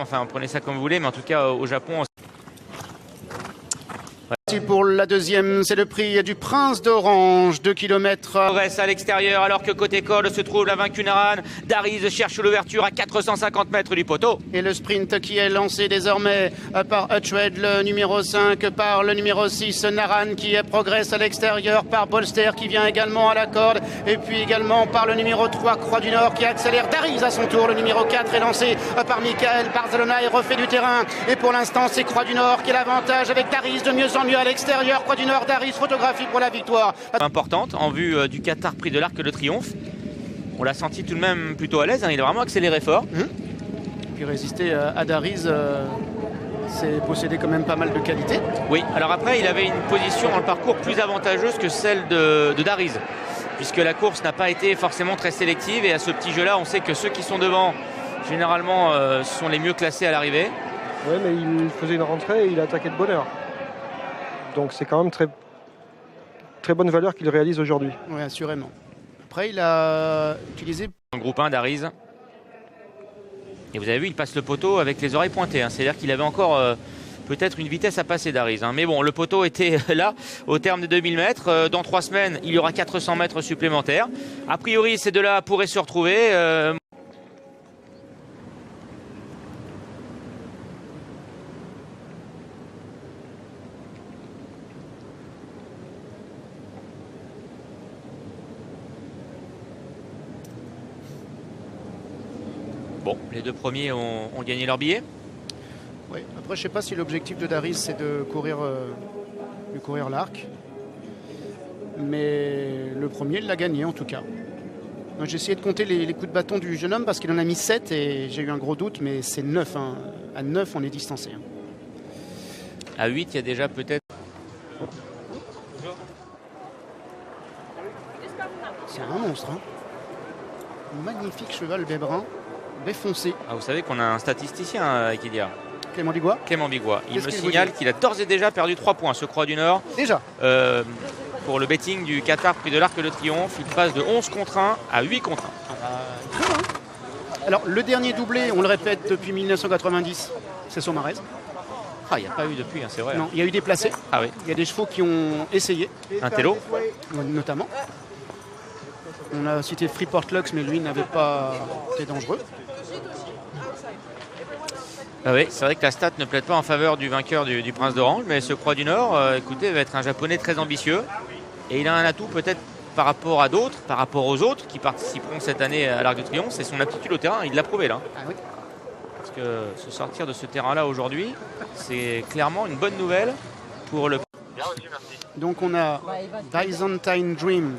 Enfin, prenez ça comme vous voulez, mais en tout cas, au Japon... Pour la deuxième, c'est le prix du Prince d'Orange, 2 km. Progresse à l'extérieur, alors que côté col se trouve la vaincue Naran. Dariz cherche l'ouverture à 450 mètres du poteau. Et le sprint qui est lancé désormais par Hutchred, le numéro 5, par le numéro 6, Naran, qui progresse à l'extérieur, par Bolster qui vient également à la corde, et puis également par le numéro 3, Croix du Nord, qui accélère. Dariz à son tour, le numéro 4 est lancé par Michael Barzalona et refait du terrain. Et pour l'instant, c'est Croix du Nord qui a l'avantage avec Dariz de mieux en mieux à l'extérieur. Croix du Nord, Dariz, photographie pour la victoire. Importante en vue du Qatar Prix de l'Arc de Triomphe. On l'a senti tout de même plutôt à l'aise, hein. Il a vraiment accéléré fort. Puis résister à Dariz, c'est posséder quand même pas mal de qualité. Oui, alors après il avait une position dans le parcours plus avantageuse que celle de Dariz, puisque la course n'a pas été forcément très sélective, et à ce petit jeu là on sait que ceux qui sont devant généralement sont les mieux classés à l'arrivée. Oui, mais il faisait une rentrée et il attaquait de bonne heure. Donc c'est quand même très bonne valeur qu'il réalise aujourd'hui. Oui, assurément. Après, il a utilisé... En groupe 1, Dariz. Et vous avez vu, il passe le poteau avec les oreilles pointées. Hein. C'est-à-dire qu'il avait encore peut-être une vitesse à passer, Dariz. Hein. Mais bon, le poteau était là au terme des 2000 mètres. Dans 3 semaines, il y aura 400 mètres supplémentaires. A priori, ces deux-là pourraient se retrouver. Bon, les deux premiers ont gagné leur billet. Oui, après, je ne sais pas si l'objectif de Dariz, c'est de courir l'arc. Mais le premier, il l'a gagné, en tout cas. J'ai essayé de compter les coups de bâton du jeune homme parce qu'il en a mis 7 et j'ai eu un gros doute, mais c'est 9. Hein. À 9, on est distancé. Hein. À 8, il y a déjà peut-être... C'est un monstre. Hein. Magnifique cheval bébrun. Foncé. Ah, vous savez qu'on a un statisticien qui dit Clément Bigouat. Clément Bigouat. Il me signale qu'il a d'ores et déjà perdu 3 points, ce Croix du Nord. Déjà pour le betting du Qatar Prix de l'Arc de Triomphe, il passe de 11 contre 1 à 8 contre 1. Alors, le dernier doublé, on le répète depuis 1990, c'est Saumarez. Ah, il n'y a pas eu depuis, hein, c'est vrai. Non, il y a eu des placés. Ah oui. Il y a des chevaux qui ont essayé. Un télo notamment. On a cité Freeport Lux, mais lui n'avait pas été dangereux. Ah oui, c'est vrai que la stat ne plaide pas en faveur du vainqueur du Prince d'Orange, mais ce Croix du Nord, écoutez, va être un japonais très ambitieux. Et il a un atout peut-être par rapport à d'autres, par rapport aux autres qui participeront cette année à l'Arc de Triomphe, c'est son aptitude au terrain, il l'a prouvé là. Ah oui. Parce que se sortir de ce terrain-là aujourd'hui, c'est clairement une bonne nouvelle pour le... Donc on a Byzantine Dream.